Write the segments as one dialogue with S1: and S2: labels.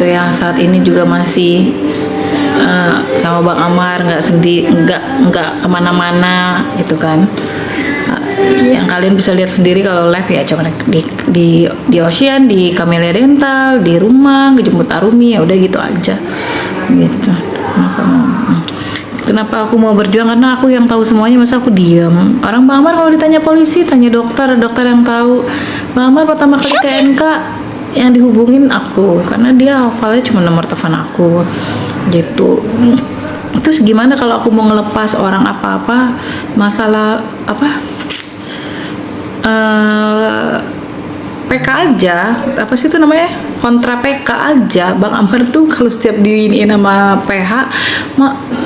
S1: gitu ya. Saat ini juga masih sama Bang Amar, nggak kemana-mana gitu kan. Yang kalian bisa lihat sendiri kalau live ya cuma di Ocean, di Camellia Dental, di rumah, ngejemput Arumi, ya udah gitu aja gitu. Kenapa aku mau berjuang? Karena aku yang tahu semuanya, masa aku diam. Orang Bang Amar kalau ditanya polisi, tanya dokter yang tahu. Bang Amar pertama kali ke NK yang dihubungin aku, karena dia hafalnya cuma nomor telepon aku gitu. Terus gimana kalau aku mau ngelepas orang apa-apa, masalah apa PK aja, apa sih itu namanya, kontra PK aja. Bang Amar tuh kalau setiap diiniin sama PH,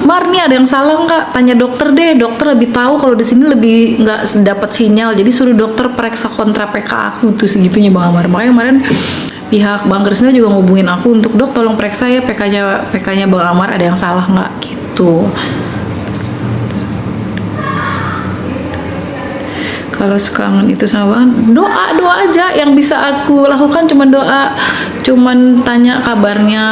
S1: Mar nih ada yang salah nggak? Tanya dokter deh, dokter lebih tahu, kalau di sini lebih nggak dapat sinyal, jadi suruh dokter periksa kontra PK aku. Tuh segitunya Bang Amar. Makanya kemarin pihak Bang Krisna juga ngubungin aku untuk, dok tolong periksa ya PK-nya Bang Amar ada yang salah nggak gitu. Kalau sekangen itu sama doa aja yang bisa aku lakukan, cuman doa, cuman tanya kabarnya.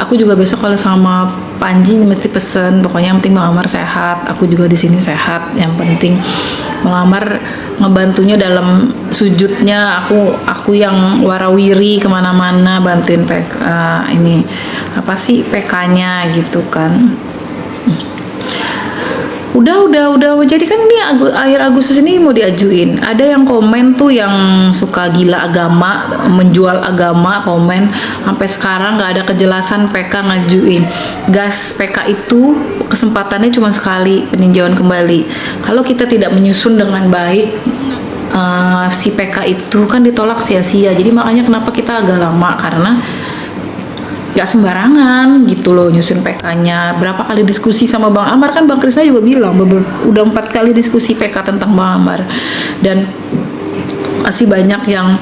S1: Aku juga besok kalau sama Panji mesti pesen, pokoknya yang penting Bang Amar sehat, aku juga di sini sehat, yang penting Bang Amar ngebantunya dalam sujudnya, aku yang warawiri kemana-mana bantuin ini apa sih PK-nya gitu kan. Udah jadi kan ini akhir Agustus ini mau diajuin. Ada yang komen tuh yang suka gila agama, menjual agama, komen sampai sekarang nggak ada kejelasan PK ngajuin. Gas PK itu kesempatannya cuma sekali peninjauan kembali. Kalau kita tidak menyusun dengan baik, si PK itu kan ditolak sia-sia. Jadi makanya kenapa kita agak lama, karena nggak sembarangan gitu loh nyusun PK-nya. Berapa kali diskusi sama Bang Amar, kan Bang Krisna juga bilang udah 4 kali diskusi PK tentang Bang Amar, dan masih banyak yang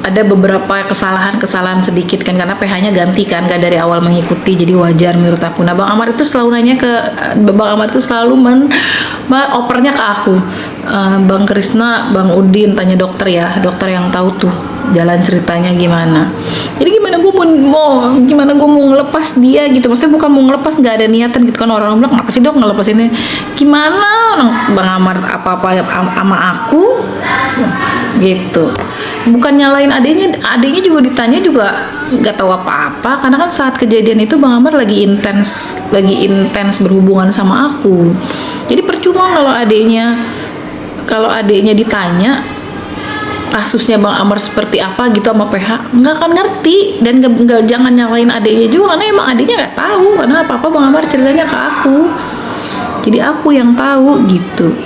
S1: ada beberapa kesalahan sedikit kan, karena PH-nya ganti kan, gak dari awal mengikuti, jadi wajar menurut aku. Nah Bang Amar itu selalu nanya ke Bang Amar itu selalu opernya ke aku, Bang Krisna, Bang Udin tanya dokter ya, dokter yang tahu tuh jalan ceritanya gimana. Jadi gimana gue mau ngelepas dia gitu, maksudnya bukan mau ngelepas, nggak ada niatan gitu kan. Orang bilang kenapa sih dok ngelepas ini, gimana Bang Amar apa-apa sama aku gitu. Bukan nyalain adiknya juga ditanya juga nggak tahu apa-apa, karena kan saat kejadian itu Bang Amar lagi intens berhubungan sama aku. Jadi percuma kalau adiknya ditanya kasusnya Bang Amar seperti apa gitu sama PH, nggak akan ngerti. Dan jangan nyalain adiknya juga, karena emang adiknya nggak tahu, karena apa-apa Bang Amar ceritanya ke aku, jadi aku yang tahu gitu.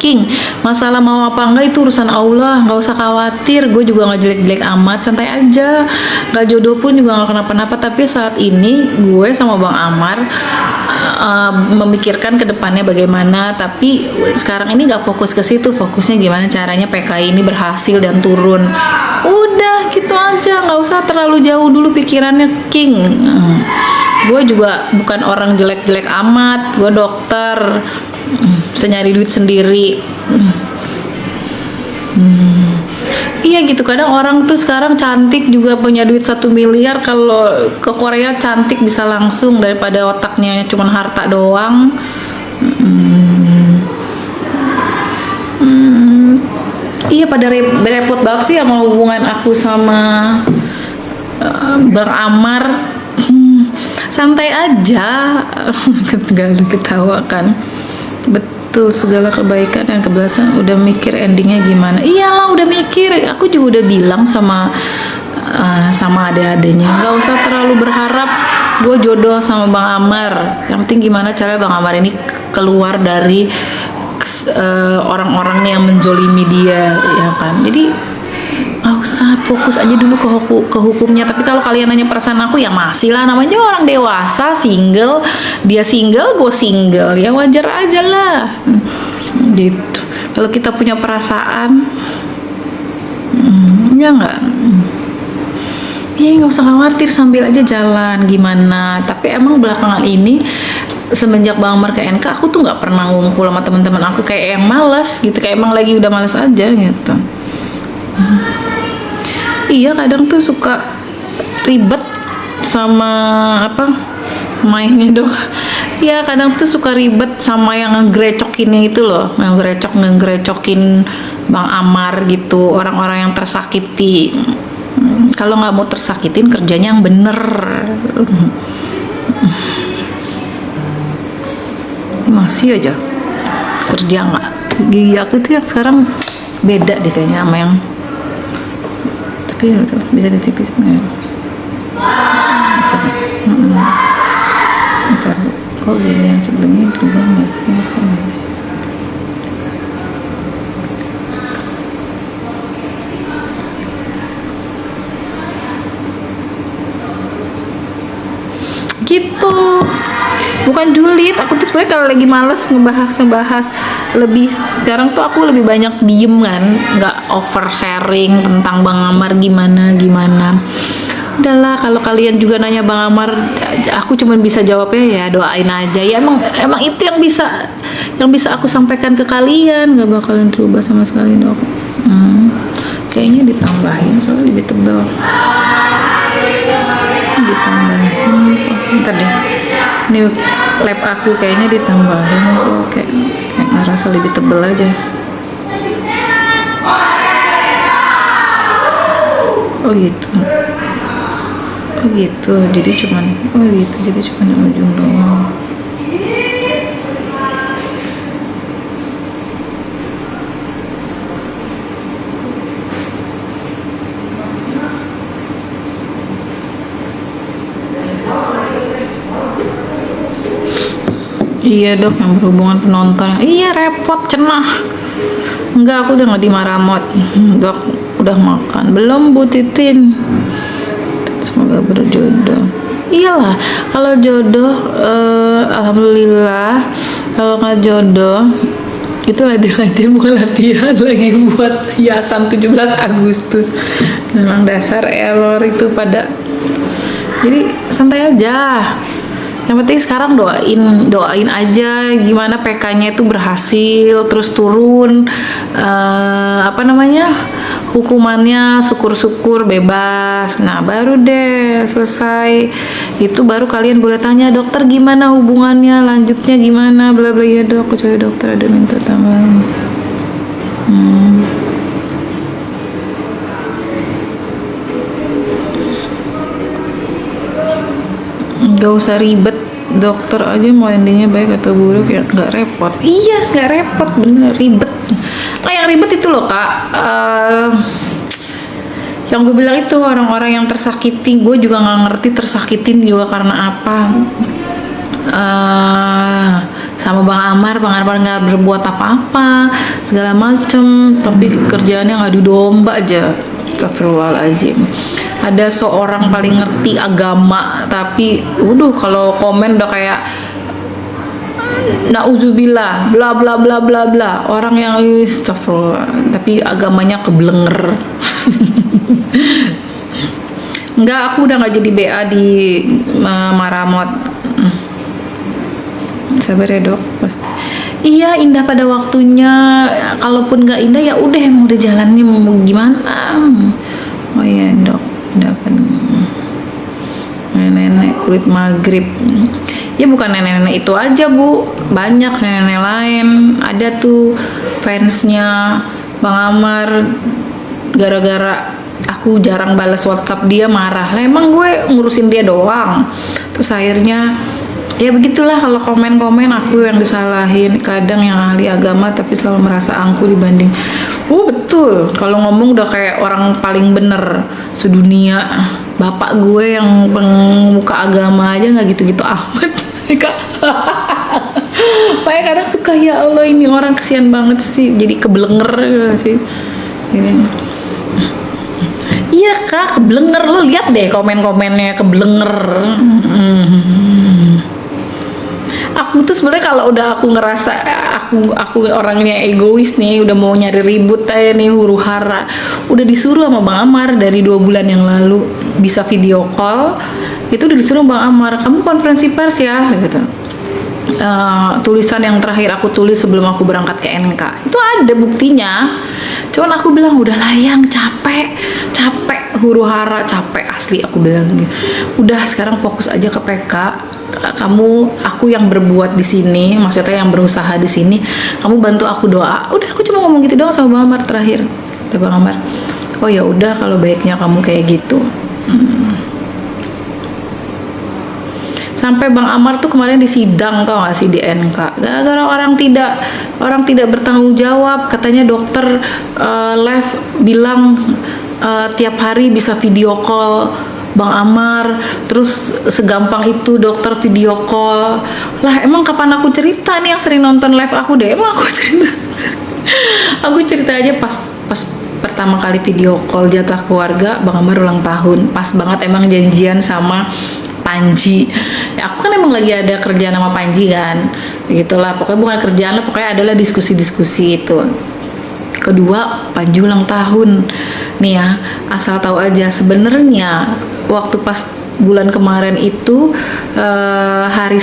S1: King, masalah mau apa enggak itu urusan Allah, nggak usah khawatir. Gue juga nggak jelek-jelek amat, santai aja. Nggak jodoh pun juga nggak kenapa-napa. Tapi saat ini gue sama Bang Amar memikirkan ke depannya bagaimana. Tapi sekarang ini nggak fokus ke situ, fokusnya gimana caranya PKI ini berhasil dan turun. Udah gitu aja, nggak usah terlalu jauh dulu pikirannya, King. Gue juga bukan orang jelek-jelek amat, gue dokter, bisa nyari duit sendiri. Iya gitu, kadang orang tuh sekarang cantik juga punya duit 1 miliar, kalau ke Korea cantik bisa langsung daripada otaknya cuma harta doang. Iya pada repot banget sih sama hubungan aku sama Bang Amar. Santai aja, gak ketawakan. Betul, segala kebaikan dan keberhasilan udah mikir endingnya gimana. Iyalah udah mikir, aku juga udah bilang sama adik-adiknya, nggak usah terlalu berharap gue jodoh sama Bang Amar. Yang penting gimana caranya Bang Amar ini keluar dari orang-orang yang menzolimi dia, ya kan. Jadi nggak usah, fokus aja dulu ke hukumnya. Tapi kalau kalian nanya perasaan aku, ya masih lah, namanya orang dewasa, single, dia single, gue single, ya wajar aja lah gitu. Kalau kita punya perasaan, ya nggak, ya nggak usah khawatir, sambil aja jalan gimana. Tapi emang belakangan ini semenjak Bang Amar ke NK, aku tuh nggak pernah ngumpul sama teman-teman aku, kayak yang malas gitu, kayak emang lagi udah malas aja gitu. Iya kadang tuh suka ribet sama apa mainnya dok. Ya kadang tuh suka ribet sama yang ngegrecokinnya itu loh, ngegrecokin Bang Amar gitu, orang-orang yang tersakiti. Kalau nggak mau tersakitin kerjanya yang bener. Masih aja kerja nggak, gigi aku tuh yang sekarang beda deh kayaknya sama yang, tapi udah bisa ditipisin ya. Ntar kok gini yang sebelumnya berubah nggak sih? Gitu, bukan julid. Aku tuh sebenarnya kalau lagi males ngebahas lebih, sekarang tuh aku lebih banyak diem kan, nggak oversharing tentang Bang Amar gimana. Udahlah, kalau kalian juga nanya Bang Amar, aku cuma bisa jawabnya ya doain aja. Ya emang itu yang bisa aku sampaikan ke kalian, nggak bakalan berubah sama sekali dok. Kayaknya ditambahin soalnya lebih tebal. Ditambahin, ntar deh. Ini lab aku kayaknya ditambahin kok, kayak ngerasa lebih tebal aja. Oh gitu. Jadi cuman yang ujung doang. Iya dok, yang berhubungan penonton. Iya repot, cenah. Enggak, aku udah nggak di Maramot. Dok, udah makan belum Bu Titin? Semoga berjodoh. Iyalah, kalau jodoh alhamdulillah. Kalau nggak jodoh itu latihan bukan latihan lagi buat hiasan 17 Agustus. Memang dasar error itu pada. Jadi santai aja. Yang penting sekarang doain aja gimana PK-nya itu berhasil, terus turun hukumannya, syukur-syukur bebas. Nah baru deh selesai itu, baru kalian boleh tanya dokter gimana hubungannya, lanjutnya gimana, bla bla. Ya dok, kecuali dokter ada minta tambahan. Gak usah ribet, dokter aja mau endingnya baik atau buruk ya nggak repot. Iya nggak repot, bener ribet. Nah yang ribet itu loh kak, yang gue bilang itu orang-orang yang tersakiti. Gue juga nggak ngerti tersakitin juga karena apa. Sama Bang Amar nggak berbuat apa-apa segala macem, tapi kerjaannya ngadu domba aja. Astagfirullahaladzim. Ada seorang paling ngerti agama, tapi kalau komen udah kayak nauzubillah bla bla bla bla bla. Orang yang astagfirullah tapi agamanya keblenger. Enggak, aku udah nggak jadi BA di Maramot. Sabar ya dok, pasti. Iya indah pada waktunya. Kalaupun nggak indah ya udah, emang udah jalannya mau gimana. Oh iya dok, dapat nenek kulit maghrib. Ya bukan nenek-nenek itu aja Bu, banyak nenek lain. Ada tuh fansnya Bang Amar, gara-gara aku jarang balas WhatsApp dia marah lah. Emang gue ngurusin dia doang. Terus akhirnya ya begitulah, kalau komen-komen aku yang disalahin. Kadang yang ahli agama tapi selalu merasa angkuh dibanding. Betul, kalau ngomong udah kayak orang paling bener sedunia. Bapak gue yang pemuka agama aja nggak gitu-gitu amat. Makanya kadang suka, ya Allah ini orang kesian banget sih, jadi keblenger sih. Iya kak, keblenger. Lo lihat deh komen-komennya, keblenger. Aku tuh sebenarnya kalau udah aku ngerasa aku orangnya egois nih, udah mau nyari ribut aja nih, huru hara, udah disuruh sama Bang Amar dari 2 bulan yang lalu bisa video call. Itu udah disuruh Bang Amar, kamu konferensi pers ya gitu. Tulisan yang terakhir aku tulis sebelum aku berangkat ke NK itu ada buktinya. Cuman aku bilang udahlah yang capek huru hara, capek asli aku bilang gitu. Udah sekarang fokus aja ke PK. Aku yang berbuat di sini, maksudnya yang berusaha di sini, kamu bantu aku doa. Udah, aku cuma ngomong gitu doang sama Bang Amar terakhir. Kata Bang Amar, oh ya udah kalau baiknya kamu kayak gitu. Sampai Bang Amar tuh kemarin disidang, tau gak sih, di NK, gara-gara orang tidak bertanggung jawab. Katanya dokter live bilang tiap hari bisa video call Bang Amar, terus segampang itu dokter video call. Lah emang kapan aku cerita nih, yang sering nonton live aku deh, emang aku cerita aku cerita aja pas pertama kali video call jatah keluarga Bang Amar ulang tahun, pas banget emang janjian sama Panji. Ya, aku kan emang lagi ada kerjaan sama Panji kan, gitulah pokoknya, bukan kerjaan lah, pokoknya adalah diskusi-diskusi itu. Kedua, Panji ulang tahun nih ya, asal tahu aja sebenarnya waktu pas bulan kemarin itu hari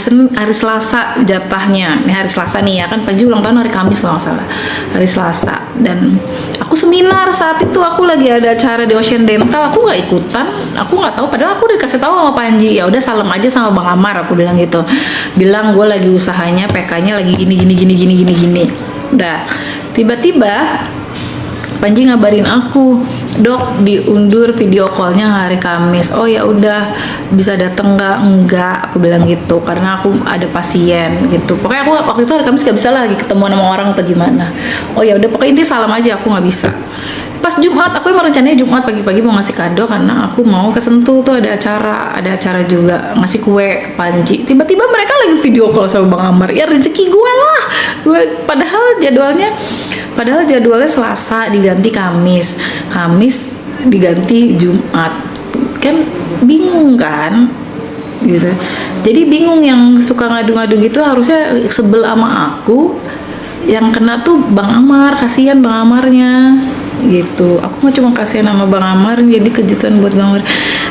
S1: Selasa jatahnya. Nih hari Selasa nih ya kan, Panji ulang tahun hari Kamis kalau nggak salah, hari Selasa. Dan aku seminar saat itu, aku lagi ada acara di Ocean Dental, aku nggak ikutan, aku nggak tahu, padahal aku udah kasih tahu sama Panji, ya udah salam aja sama Bang Amar, aku bilang gitu, bilang gue lagi usahanya, PK-nya lagi gini. Udah, tiba-tiba Panji ngabarin aku, dok diundur video callnya hari Kamis. Oh ya udah, bisa dateng nggak? Enggak, aku bilang gitu, karena aku ada pasien gitu. Pokoknya aku waktu itu hari Kamis gak bisa lagi ketemu sama orang atau gimana. Oh ya udah, pokoknya intinya salam aja, aku nggak bisa. Pas Jumat, aku emang rencananya Jumat pagi-pagi mau ngasih kado, karena aku mau ke Sentul tuh ada acara juga, ngasih kue ke Panji. Tiba-tiba mereka lagi video call sama Bang Amar. Ya rezeki gue lah, padahal jadwalnya Selasa diganti Kamis diganti Jumat, kan bingung kan gitu. Jadi bingung, yang suka ngadu-ngadu gitu harusnya sebel sama aku, yang kena tuh Bang Amar, kasihan Bang Amarnya gitu. Aku mah cuma kasihan sama Bang Amar, jadi kejutan buat Bang Amar.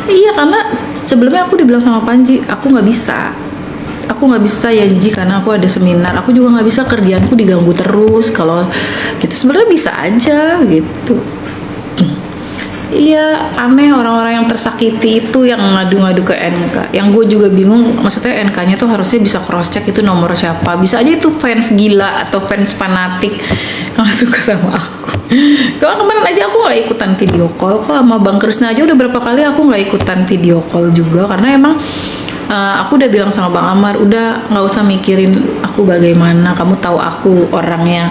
S1: Iya, karena sebelumnya aku dibilang sama Panji, aku nggak bisa ya Ji, karena aku ada seminar, aku juga nggak bisa, kerjaanku diganggu terus. Kalau gitu sebenarnya bisa aja gitu. Iya, aneh orang-orang yang tersakiti itu yang ngadu-ngadu ke NK. Yang gue juga bingung, maksudnya NK-nya tuh harusnya bisa cross check itu nomor siapa. Bisa aja itu fans gila atau fans fanatik yang suka sama aku. Kalau kemarin aja aku nggak ikutan video call kok sama Bang Krisna aja, udah berapa kali aku nggak ikutan video call juga, karena emang aku udah bilang sama Bang Amar, udah nggak usah mikirin aku bagaimana, kamu tahu aku orangnya.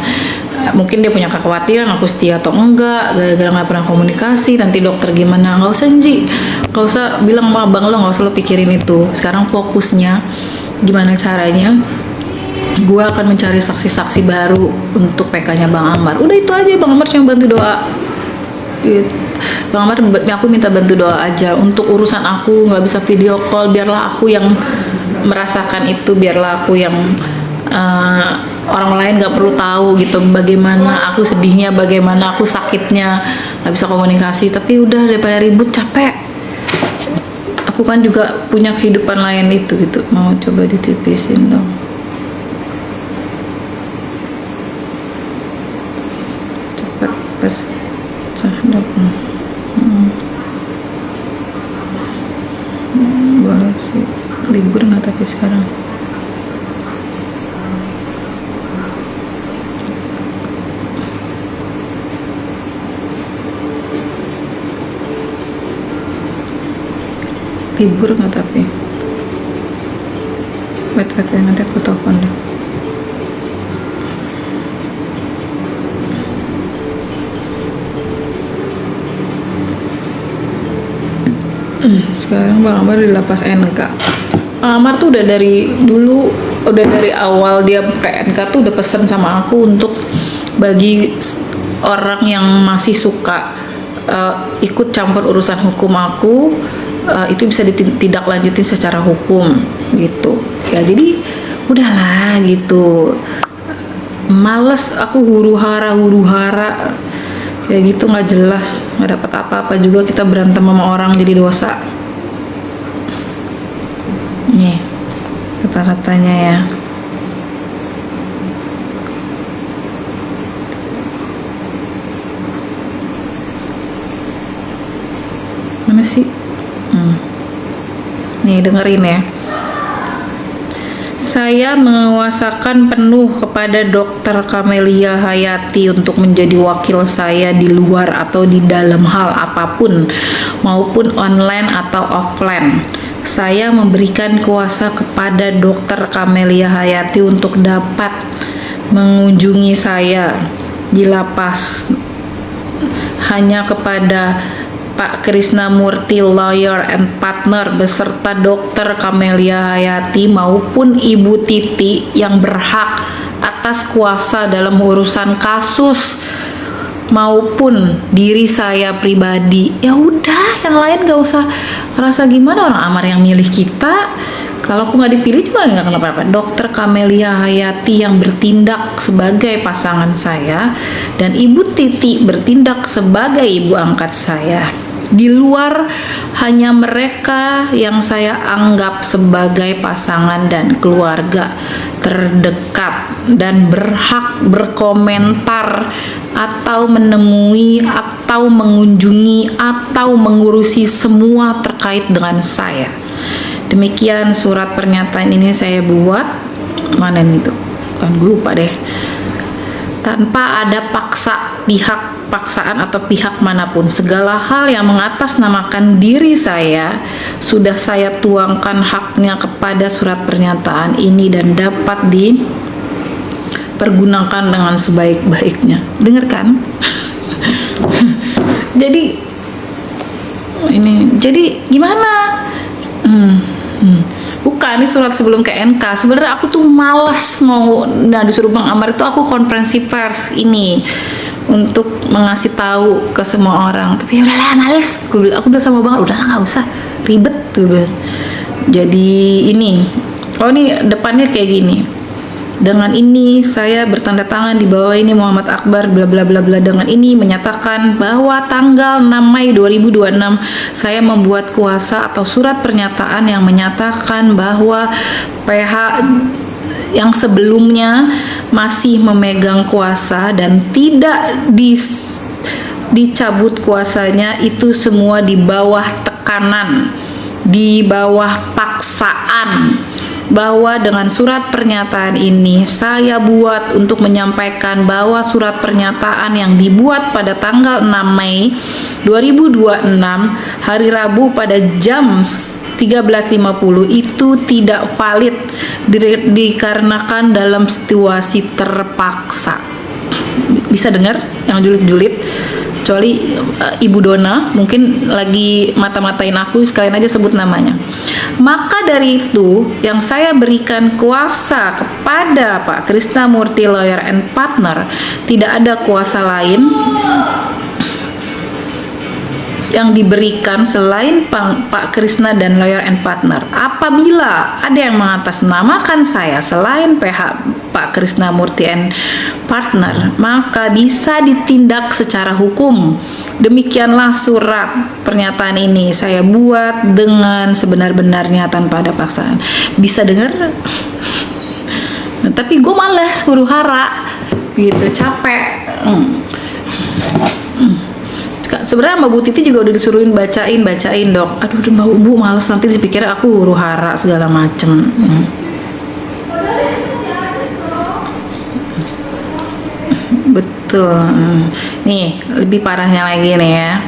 S1: Mungkin dia punya kekhawatiran aku setia atau enggak, gara-gara nggak pernah komunikasi, nanti dokter gimana. Nggak usah Ji, nggak usah bilang sama abang lo, nggak usah lo pikirin itu. Sekarang fokusnya gimana caranya gue akan mencari saksi-saksi baru untuk PK-nya Bang Amar. Udah itu aja, Bang Amar cuma bantu doa gitu. Bang Amar, aku minta bantu doa aja untuk urusan aku nggak bisa video call, biarlah aku yang merasakan itu, biarlah aku yang orang lain nggak perlu tahu gitu bagaimana aku sedihnya, bagaimana aku sakitnya, nggak bisa komunikasi. Tapi udah, daripada ribut, capek. Aku kan juga punya kehidupan lain itu gitu. Mau coba ditipisin dong. Cepat pas cahdak. Boleh sih libur nggak tapi sekarang? Libur nggak tapi? Wait, nanti aku telepon deh. Sekarang Bang Amar di lapas NK. Bang Amar tuh udah dari dulu, udah dari awal dia ke NK tuh udah pesen sama aku untuk bagi orang yang masih suka ikut campur urusan hukum aku, itu bisa ditindaklanjutin secara hukum gitu ya. Jadi udahlah gitu, males aku huru hara kayak gitu, nggak jelas, nggak dapat apa-apa juga, kita berantem sama orang jadi dosa. Nih kata-katanya ya. Mana sih? Nih dengerin ya. Saya menguasakan penuh kepada Dr. Kamelia Hayati untuk menjadi wakil saya di luar atau di dalam hal apapun, maupun online atau offline. Saya memberikan kuasa kepada Dr. Kamelia Hayati untuk dapat mengunjungi saya di lapas, hanya kepada Pak Krisnamurti Lawyer and Partner beserta Dr. Kamelia Hayati maupun Ibu Titi yang berhak atas kuasa dalam urusan kasus maupun diri saya pribadi. Ya udah, yang lain gak usah rasa gimana, orang Amar yang milih kita. Kalau aku nggak dipilih juga nggak kenapa-napa. Dr. Kamelia Hayati yang bertindak sebagai pasangan saya dan Ibu Titi bertindak sebagai ibu angkat saya. Di luar hanya mereka yang saya anggap sebagai pasangan dan keluarga terdekat dan berhak berkomentar atau menemui atau mengunjungi atau mengurusi semua terkait dengan saya. Demikian surat pernyataan ini saya buat. Mana nih tuh? Kan gue lupa deh. Tanpa ada paksaan atau pihak manapun, segala hal yang mengatasnamakan diri saya sudah saya tuangkan haknya kepada surat pernyataan ini dan dapat dipergunakan dengan sebaik-baiknya. Dengarkan. Jadi gimana? Bukan, ini surat sebelum ke NK. Sebenarnya aku tuh malas disuruh Bang Amar itu aku konferensi pers ini untuk mengasih tahu ke semua orang. Tapi udahlah, males. Aku udah sama Bang, udahlah nggak usah ribet tuh. Jadi ini depannya kayak gini. Dengan ini saya bertanda tangan di bawah ini Muhammad Akbar bla bla bla bla. Dengan ini menyatakan bahwa tanggal 6 Mei 2026 saya membuat kuasa atau surat pernyataan yang menyatakan bahwa PH yang sebelumnya masih memegang kuasa dan tidak dicabut kuasanya, itu semua di bawah tekanan, di bawah paksaan. Bahwa dengan surat pernyataan ini saya buat untuk menyampaikan bahwa surat pernyataan yang dibuat pada tanggal 6 Mei 2026 hari Rabu pada jam 13.50 itu tidak valid dikarenakan dalam situasi terpaksa. Bisa dengar yang julid-julid? Kecuali Ibu Dona mungkin lagi mata-matain aku, sekalian aja sebut namanya. Maka dari itu yang saya berikan kuasa kepada Pak Krisnamurti Lawyer and Partner, tidak ada kuasa lain yang diberikan selain Pak Krisna dan Lawyer and Partner. Apabila ada yang mengatasnamakan saya selain Pak Krisnamurti and Partner, maka bisa ditindak secara hukum. Demikianlah surat pernyataan ini saya buat dengan sebenar-benarnya tanpa ada paksaan. Bisa dengar? Tapi gue malas, huru hara gitu, capek. Sebenarnya Mbak Bu Titi juga udah disuruhin bacain dok. Aduh Mbak Bu males, nanti dipikir aku huru hara segala macem. Betul. Nih lebih parahnya lagi nih ya.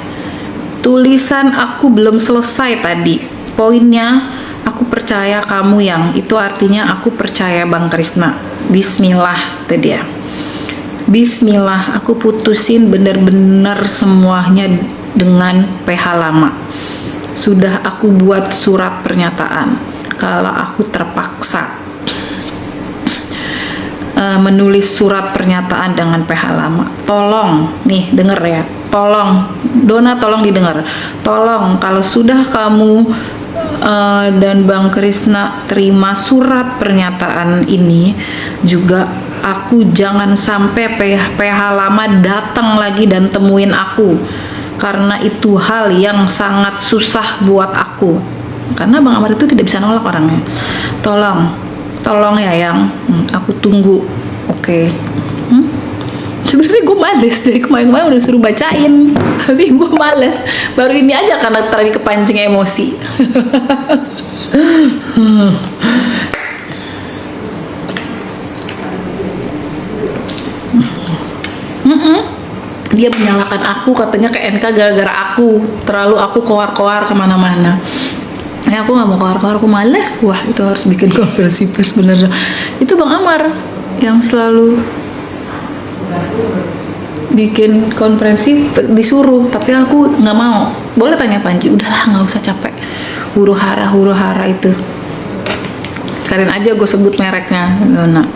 S1: Tulisan aku belum selesai tadi. Poinnya aku percaya kamu yang, itu artinya aku percaya Bang Krisna. Bismillah tadi ya. Bismillah, aku putusin bener-bener semuanya dengan PH lama. Sudah aku buat surat pernyataan. Kalau aku terpaksa menulis surat pernyataan dengan PH lama, tolong nih denger ya, tolong Dona, tolong didengar, tolong kalau sudah kamu dan Bang Krisna terima surat pernyataan ini juga, aku jangan sampai PH lama datang lagi dan temuin aku, karena itu hal yang sangat susah buat aku, karena Bang Amar itu tidak bisa nolak orangnya. Tolong ya yang aku tunggu. Oke. sebenarnya gue males dari kemarin-kemarin udah suruh bacain, tapi gue males. Baru ini aja karena tadi kepancing emosi. Dia menyalahkan aku, katanya ke NK gara-gara aku koar-koar kemana-mana. Ya aku nggak mau koar-koar, aku males. Wah itu harus bikin konferensi pers bener. Itu Bang Amar yang selalu bikin konferensi disuruh, tapi aku nggak mau. Boleh tanya Panji, udahlah nggak usah capek. Huru hara itu. Kalian aja gue sebut mereknya, Dona.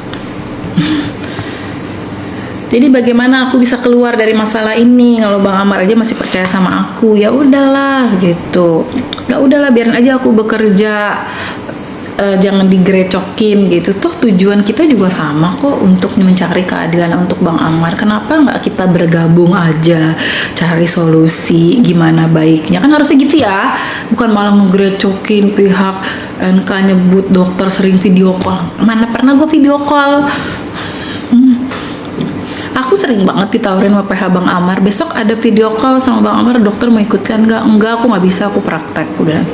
S1: Jadi bagaimana aku bisa keluar dari masalah ini kalau Bang Amar aja masih percaya sama aku? Ya udahlah gitu. Ya udahlah biarin aja aku bekerja. Jangan digrecokin gitu. Toh tujuan kita juga sama kok untuk mencari keadilan untuk Bang Amar. Kenapa nggak kita bergabung aja cari solusi gimana baiknya? Kan harusnya gitu ya. Bukan malah ngegrecokin pihak NK nyebut dokter sering video call. Mana pernah gue video call? Aku sering banget ditawarin sama PH Bang Amar, besok ada video call sama Bang Amar, dokter mau ikutkan nggak? Enggak, aku nggak bisa, aku praktek udah.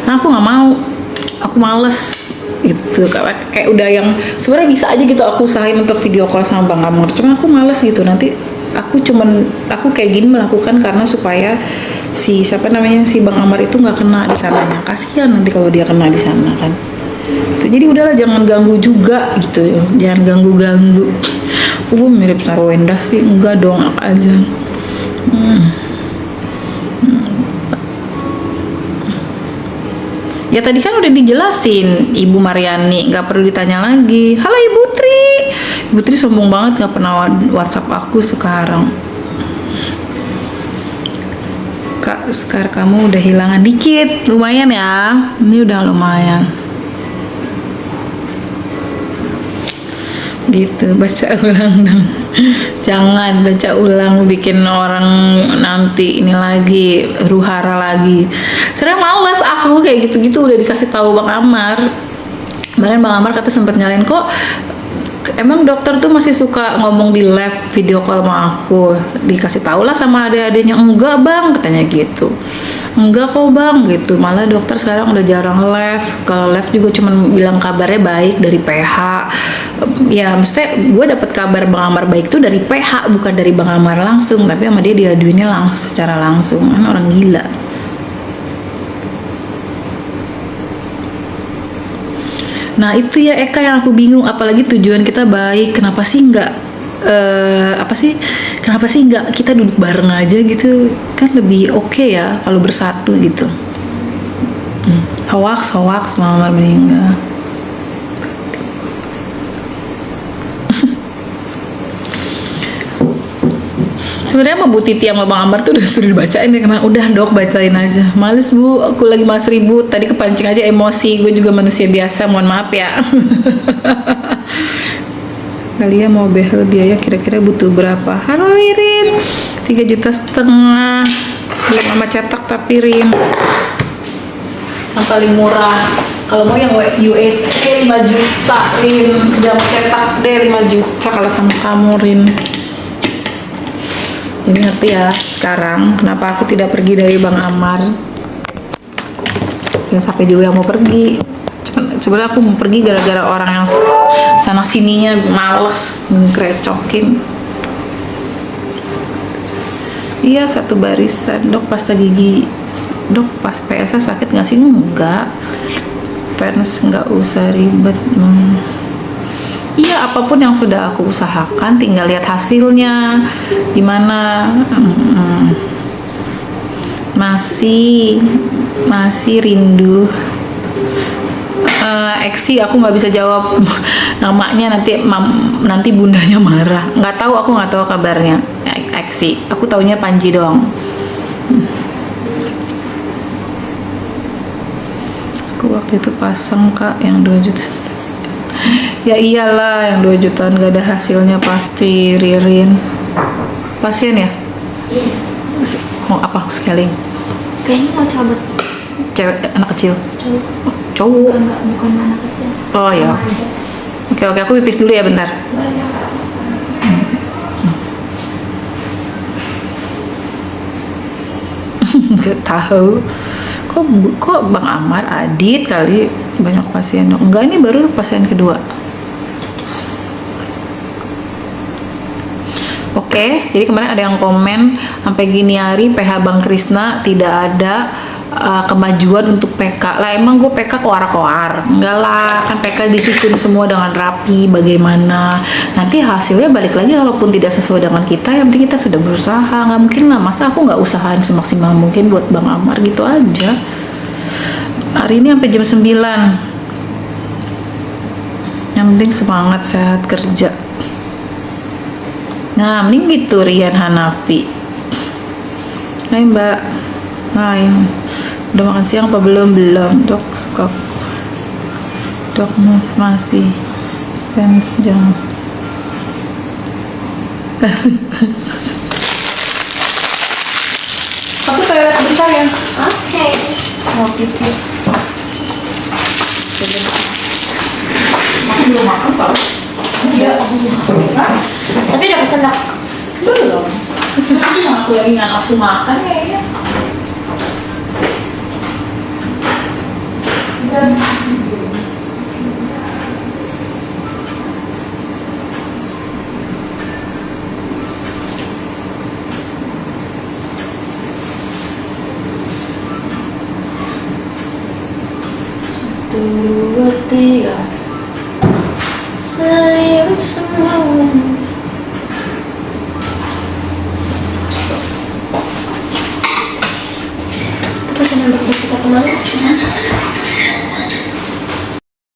S1: Karena aku nggak mau, aku males gitu. Kayak udah yang sebenarnya bisa aja gitu aku usahain untuk video call sama Bang Amar, cuma aku males gitu. Nanti aku kayak gini melakukan karena supaya si Bang Amar itu nggak kena di sananya. Kasihan nanti kalau dia kena di sana kan. Jadi udahlah jangan ganggu juga gitu, jangan ganggu. Mirip Sarwenda sih, enggak dong, apa aja. Ya tadi kan udah dijelasin Ibu Mariani, nggak perlu ditanya lagi. Halo Ibu Tri. Ibu Tri sombong banget nggak pernah WhatsApp aku sekarang. Kak, sekarang kamu udah hilangan dikit, lumayan ya. Ini udah lumayan. Gitu, baca ulang dong. Jangan baca ulang, bikin orang nanti ini lagi huru-hara lagi. Sebenarnya males aku kayak gitu-gitu udah dikasih tahu Bang Amar. Kemarin Bang Amar kata sempet nyalain, kok emang dokter tuh masih suka ngomong di live video call sama aku. Dikasih tahu lah sama adik-adiknya, enggak Bang, katanya gitu. Enggak kok Bang gitu, malah dokter sekarang udah jarang live. Kalau live juga cuman bilang kabarnya baik dari PH. Ya maksudnya gue dapet kabar Bang Amar baik tuh dari PH, bukan dari Bang Amar langsung, tapi sama dia diaduinnya secara langsung. Kan orang gila. Nah itu ya Eka yang aku bingung, apalagi tujuan kita baik, kenapa sih nggak kita duduk bareng aja gitu, kan lebih oke ya kalau bersatu gitu. Hoax Bang Amar meninggal. Sebenarnya sama Bu Titi sama Bang Amar tuh udah suruh dibacain ya kemarin. Udah dok, bacain aja. Males Bu, aku lagi males ribut. Tadi kepancing aja emosi. Gue juga manusia biasa, mohon maaf ya. Kalian mau behel biaya kira-kira butuh berapa? Halo Irin, 3,5 juta. Belum sama cetak tapi Rim. Yang paling murah. Kalau mau yang USD 5 juta Rin. Udah mau cetak deh 5 juta kalau sama kamu Rin. Ini ngerti ya sekarang kenapa aku tidak pergi dari Bang Amar. Yang sampai juga yang mau pergi. Sebenarnya aku mau pergi gara-gara orang yang sana sininya males ngrecokin. Iya, satu barisan. Dok pasta gigi, dok pas PSA sakit nggak sih? Enggak. Fans nggak usah ribet. Iya, apapun yang sudah aku usahakan, tinggal lihat hasilnya gimana. Masih rindu. Eksi aku nggak bisa jawab namanya, nanti bundanya marah. Nggak tahu kabarnya. Eksi, aku taunya Panji doang. Aku waktu itu pasang Kak yang 2 juta. Ya iyalah, yang 2 jutaan gak ada hasilnya pasti Ririn. Pasien ya? Mau apa scaling?
S2: Kayaknya mau cabut.
S1: Cewek, anak kecil?
S2: Cowok. Bukan anak kecil.
S1: Oh ya. Oke, aku pipis dulu ya bentar. Nggak tahu. Kok Bang Amar, Adit kali banyak pasien dok. Enggak, ini baru pasien kedua. Oke, jadi kemarin ada yang komen sampai gini hari PH Bang Krisna tidak ada kemajuan untuk PK. Lah emang gue PK koar-koar? Enggak lah, kan PK disusun semua dengan rapi. Bagaimana? Nanti hasilnya balik lagi walaupun tidak sesuai dengan kita. Yang penting kita sudah berusaha. Nggak mungkin lah, masa aku nggak usahain semaksimal mungkin buat Bang Amar gitu aja. Hari ini sampai jam 9. Yang penting semangat, sehat, kerja. Nah, mending gitu Rian Hanafi. Hai Mbak. Hai. Udah makan siang apa belum? Belum. Dok, suka. Dok, masih. Fans jangan. Aku toilet bentar ya.
S2: Oke.
S1: Mau pipis. Aku belum makan tau. Iya.
S2: Tapi udah pesen dok.
S1: Belum. Aku lagi nggak nafsu makan kayaknya.
S2: Satu, dua, tiga. Sayang semua.